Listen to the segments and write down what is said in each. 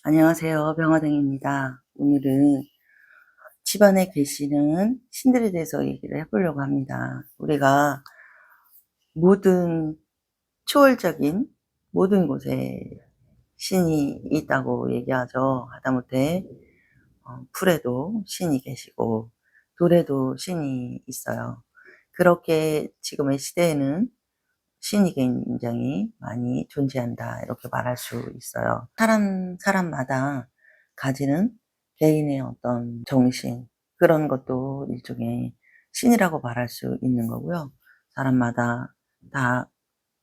안녕하세요. 병화댕입니다. 오늘은 집안에 계시는 신들에 대해서 얘기를 해보려고 합니다. 우리가 모든 초월적인 모든 곳에 신이 있다고 얘기하죠. 하다못해 풀에도 신이 계시고 돌에도 신이 있어요. 그렇게 지금의 시대에는 신이 굉장히 많이 존재한다, 이렇게 말할 수 있어요. 사람마다 가지는 개인의 어떤 정신, 그런 것도 일종의 신이라고 말할 수 있는 거고요. 사람마다 다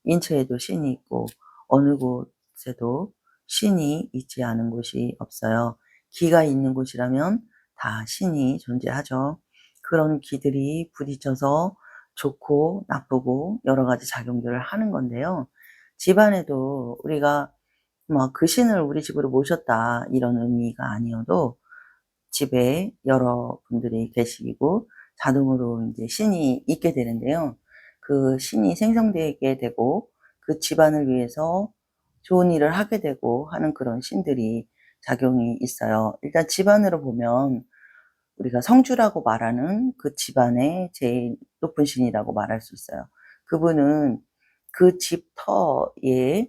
인체에도 신이 있고 어느 곳에도 신이 있지 않은 곳이 없어요. 기가 있는 곳이라면 다 신이 존재하죠. 그런 기들이 부딪혀서 좋고 나쁘고 여러 가지 작용들을 하는 건데요. 집안에도 우리가 그 신을 우리 집으로 모셨다, 이런 의미가 아니어도 집에 여러분들이 계시고 자동으로 이제 신이 있게 되는데요. 그 신이 생성되게 되고 그 집안을 위해서 좋은 일을 하게 되고 하는 그런 신들이 작용이 있어요. 일단 집안으로 보면 우리가 성주라고 말하는 그 집안의 제일 높은 신이라고 말할 수 있어요. 그분은 그 집터에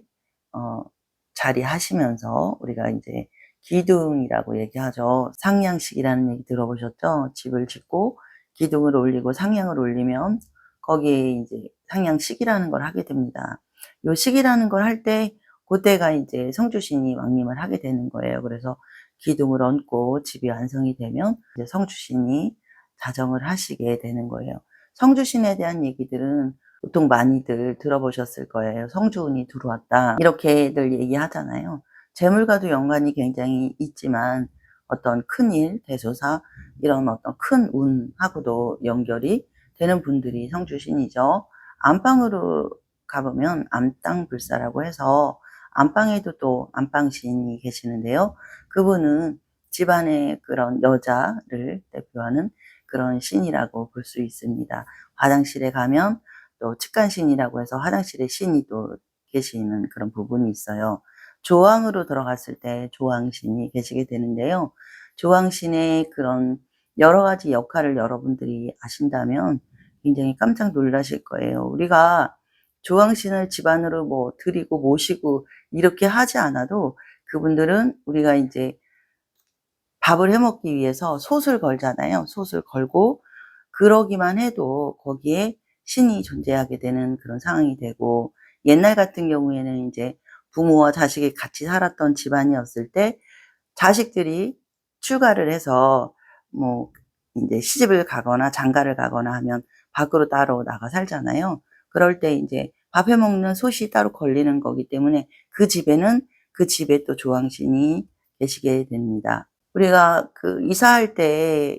자리하시면서 우리가 이제 기둥이라고 얘기하죠. 상향식이라는 얘기 들어보셨죠? 집을 짓고 기둥을 올리고 상향을 올리면 거기에 이제 상향식이라는 걸 하게 됩니다. 요 식이라는 걸 할 때 그때가 이제 성주신이 왕림을 하게 되는 거예요. 그래서 기둥을 얹고 집이 완성이 되면 이제 성주신이 자정을 하시게 되는 거예요. 성주신에 대한 얘기들은 보통 많이들 들어보셨을 거예요. 성주운이 들어왔다, 이렇게들 얘기하잖아요. 재물과도 연관이 굉장히 있지만 어떤 큰일, 대소사, 이런 어떤 큰 운하고도 연결이 되는 분들이 성주신이죠. 안방으로 가보면 안땅불사라고 해서 안방에도 또 안방신이 계시는데요. 그분은 집안의 그런 여자를 대표하는 그런 신이라고 볼 수 있습니다. 화장실에 가면 또 측간신이라고 해서 화장실에 신이 또 계시는 그런 부분이 있어요. 조왕으로 들어갔을 때 조왕신이 계시게 되는데요. 조왕신의 그런 여러 가지 역할을 여러분들이 아신다면 굉장히 깜짝 놀라실 거예요. 우리가 조왕신을 집안으로 뭐 드리고 모시고 이렇게 하지 않아도 그분들은 우리가 이제 밥을 해 먹기 위해서 솥을 걸잖아요. 솥을 걸고 그러기만 해도 거기에 신이 존재하게 되는 그런 상황이 되고, 옛날 같은 경우에는 이제 부모와 자식이 같이 살았던 집안이었을 때 자식들이 출가를 해서 뭐 이제 시집을 가거나 장가를 가거나 하면 밖으로 따로 나가 살잖아요. 그럴 때 이제 밥 해 먹는 솥이 따로 걸리는 거기 때문에 그 집에는 그 집에 또 조왕신이 계시게 됩니다. 우리가 그 이사할 때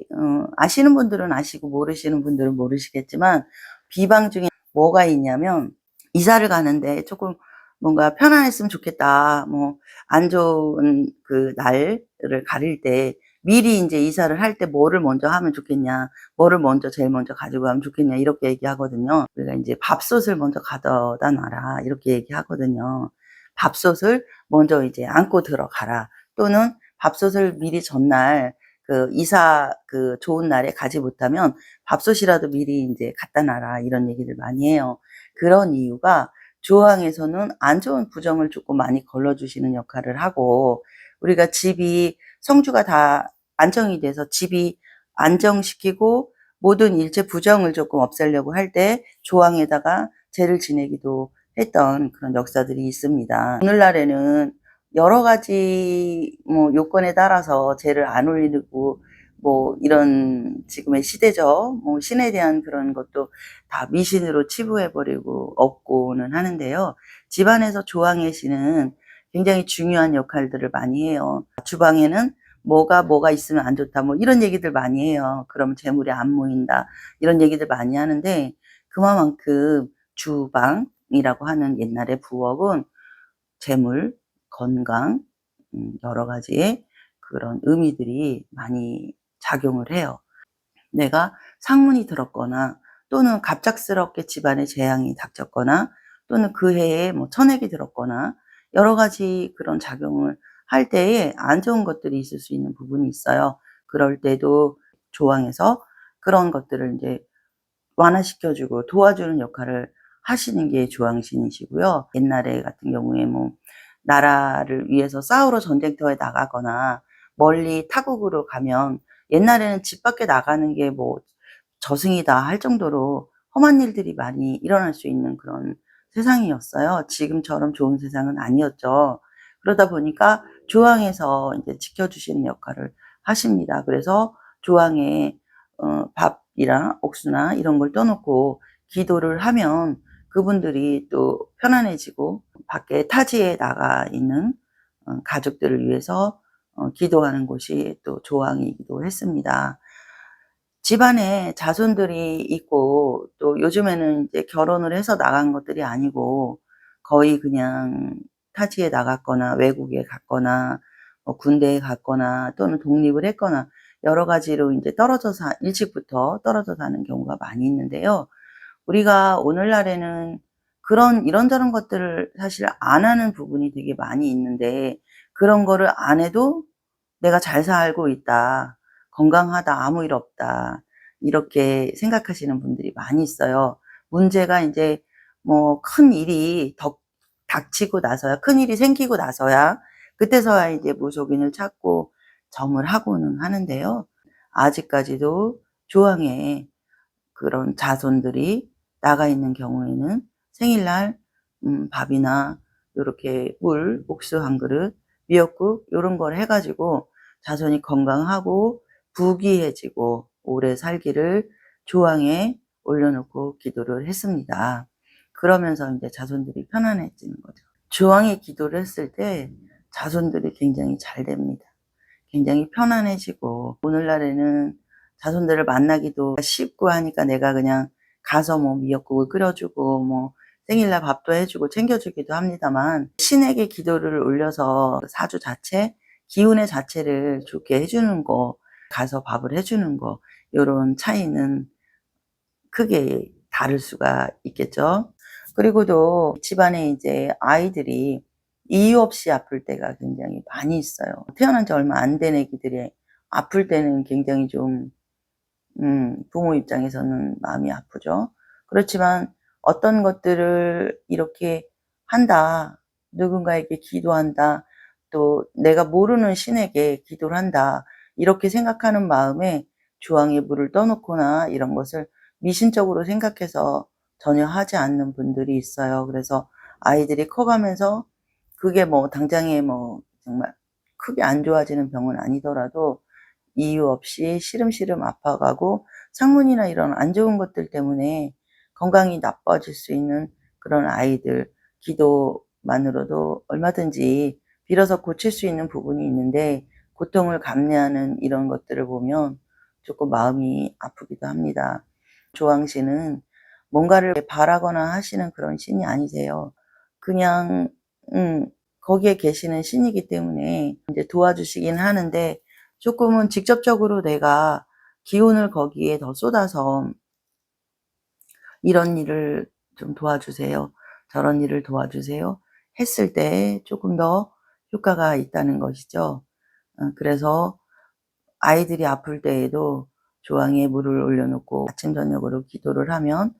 아시는 분들은 아시고 모르시는 분들은 모르시겠지만 비방 중에 뭐가 있냐면, 이사를 가는데 조금 뭔가 편안했으면 좋겠다, 뭐 안 좋은 그 날을 가릴 때 미리 이제 이사를 할 때 뭐를 먼저 하면 좋겠냐, 뭐를 먼저 제일 먼저 가지고 가면 좋겠냐, 이렇게 얘기하거든요. 우리가 이제 밥솥을 먼저 가져다 놔라, 이렇게 얘기하거든요. 밥솥을 먼저 이제 안고 들어가라, 또는 밥솥을 미리 전날 그 이사 그 좋은 날에 가지 못하면 밥솥이라도 미리 이제 갖다 놔라, 이런 얘기를 많이 해요. 그런 이유가 조항에서는 안 좋은 부정을 조금 많이 걸러주시는 역할을 하고, 우리가 집이 성주가 다 안정이 돼서 집이 안정시키고 모든 일체 부정을 조금 없애려고 할 때 조항에다가 제를 지내기도 했던 그런 역사들이 있습니다. 오늘날에는 여러 가지 뭐 요건에 따라서 제를 안 올리고 뭐 이런 지금의 시대죠. 뭐 신에 대한 그런 것도 다 미신으로 치부해버리고 없고는 하는데요. 집안에서 조항의 신은 굉장히 중요한 역할들을 많이 해요. 주방에는 뭐가 있으면 안 좋다, 뭐 이런 얘기들 많이 해요. 그러면 재물이 안 모인다, 이런 얘기들 많이 하는데, 그만큼 주방이라고 하는 옛날의 부엌은 재물, 건강, 여러 가지의 그런 의미들이 많이 작용을 해요. 내가 상문이 들었거나 또는 갑작스럽게 집안에 재앙이 닥쳤거나 또는 그 해에 뭐 천액이 들었거나 여러 가지 그런 작용을 할 때에 안 좋은 것들이 있을 수 있는 부분이 있어요. 그럴 때도 조왕에서 그런 것들을 이제 완화시켜 주고 도와주는 역할을 하시는 게 조왕신이시고요. 옛날에 같은 경우에 뭐 나라를 위해서 싸우러 전쟁터에 나가거나 멀리 타국으로 가면 옛날에는 집 밖에 나가는 게 뭐 저승이다 할 정도로 험한 일들이 많이 일어날 수 있는 그런 세상이었어요. 지금처럼 좋은 세상은 아니었죠. 그러다 보니까 조왕에서 이제 지켜주시는 역할을 하십니다. 그래서 조왕에 밥이랑 옥수나 이런 걸 떠놓고 기도를 하면 그분들이 또 편안해지고 밖에 타지에 나가 있는 가족들을 위해서 기도하는 곳이 또 조왕이기도 했습니다. 집안에 자손들이 있고 또 요즘에는 이제 결혼을 해서 나간 것들이 아니고 거의 그냥 타지에 나갔거나 외국에 갔거나 뭐 군대에 갔거나 또는 독립을 했거나 여러 가지로 이제 일찍부터 떨어져 사는 경우가 많이 있는데요. 우리가 오늘날에는 그런 이런저런 것들을 사실 안 하는 부분이 되게 많이 있는데 그런 거를 안 해도 '내가 잘 살고 있다. 건강하다. 아무 일 없다.' 이렇게 생각하시는 분들이 많이 있어요. 문제가 인제 뭐 큰일이 닥치고 나서야 큰일이 생기고 나서야 그때서야 이제 무속인을 찾고 점을 하고는 하는데요. 아직까지도 조항에 그런 자손들이 나가 있는 경우에는 생일날 밥이나 요렇게 물, 옥수 한 그릇, 미역국 요런 걸 해 가지고 자손이 건강하고 부귀해지고 오래 살기를 조항에 올려놓고 기도를 했습니다. 그러면서 인제 자손들이 편안해지는 거죠. 조항에 기도를 했을 때 자손들이 굉장히 잘 됩니다. 굉장히 편안해지고 오늘날에는 자손들을 만나기도 쉽고 하니까 내가 그냥 가서 뭐 미역국을 끓여 주고 뭐 생일날 밥도 해 주고 챙겨 주기도 합니다만 신에게 기도를 올려서 사주 자체, 기운의 자체를 좋게 해 주는 거, 가서 밥을 해 주는 거 요런 차이는 크게 다를 수가 있겠죠. 그리고도 집안에 이제 아이들이 이유 없이 아플 때가 굉장히 많이 있어요. 태어난 지 얼마 안 된 애기들이 아플 때는 굉장히 좀 부모 입장에서는 마음이 아프죠. 그렇지만 어떤 것들을 이렇게 한다, 누군가에게 기도한다, 또 내가 모르는 신에게 기도를 한다, 이렇게 생각하는 마음에 주황에 물을 떠놓거나 이런 것을 미신적으로 생각해서 전혀 하지 않는 분들이 있어요. 그래서 아이들이 커가면서 그게 뭐 당장에 뭐 정말 크게 안 좋아지는 병은 아니더라도 이유 없이 시름시름 아파가고 창문이나 이런 안 좋은 것들 때문에 건강이 나빠질 수 있는 그런 아이들 기도만으로도 얼마든지 빌어서 고칠 수 있는 부분이 있는데 고통을 감내하는 이런 것들을 보면 조금 마음이 아프기도 합니다. 조항씨는 뭔가를 바라거나 하시는 그런 신이 아니세요. 그냥 거기에 계시는 신이기 때문에 이제 도와주시긴 하는데 조금은 직접적으로 내가 기운을 거기에 더 쏟아서 이런 일을 좀 도와주세요. 저런 일을 도와주세요. 했을 때 조금 더 효과가 있다는 것이죠. 그래서 아이들이 아플 때에도 조항에 물을 올려놓고 아침 저녁으로 기도를 하면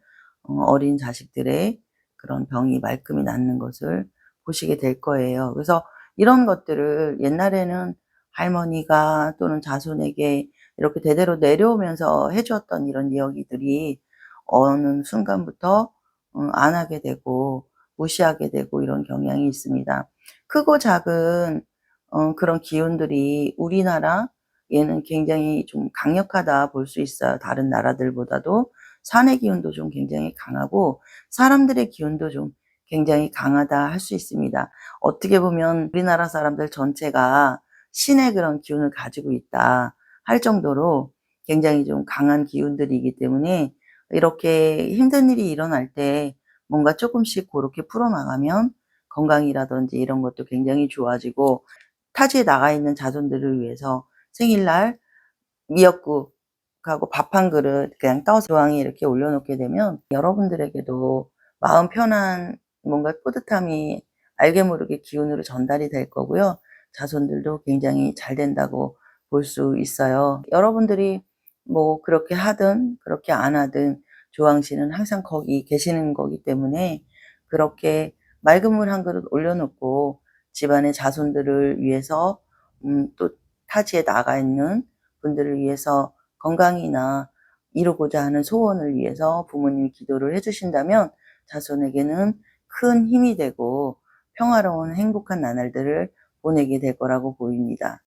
어린 자식들의 그런 병이 말끔히 낫는 것을 보시게 될 거예요. 그래서 이런 것들을 옛날에는 할머니가 또는 자손에게 이렇게 대대로 내려오면서 해 주었던 이런 이야기들이 어느 순간부터 안 하게 되고 무시하게 되고 이런 경향이 있습니다. 크고 작은 그런 기운들이 우리나라 얘는 굉장히 좀 강력하다 볼 수 있어요. 다른 나라들보다도 산의 기운도 좀 굉장히 강하고 사람들의 기운도 좀 굉장히 강하다 할 수 있습니다. 어떻게 보면 우리나라 사람들 전체가 신의 그런 기운을 가지고 있다 할 정도로 굉장히 좀 강한 기운들이기 때문에 이렇게 힘든 일이 일어날 때 뭔가 조금씩 고렇게 풀어나가면 건강이라든지 이런 것도 굉장히 좋아지고 타지에 나가 있는 자손들을 위해서 생일날 미역국하고 밥 한 그릇 그냥 떠서 조항에 이렇게 올려놓게 되면 여러분들에게도 마음 편한 뭔가 뿌듯함이 알게 모르게 기운으로 전달이 될 거고요. 자손들도 굉장히 잘 된다고 볼 수 있어요. 여러분들이 뭐 그렇게 하든 그렇게 안 하든 조항신은 항상 거기 계시는 거기 때문에 그렇게 맑은 물 한 그릇 올려놓고 집안의 자손들을 위해서 또 타지에 나가 있는 분들을 위해서 건강이나 이루고자 하는 소원을 위해서 부모님이 기도를 해주신다면 자손에게는 큰 힘이 되고 평화로운 행복한 나날들을 보내게 될 거라고 보입니다.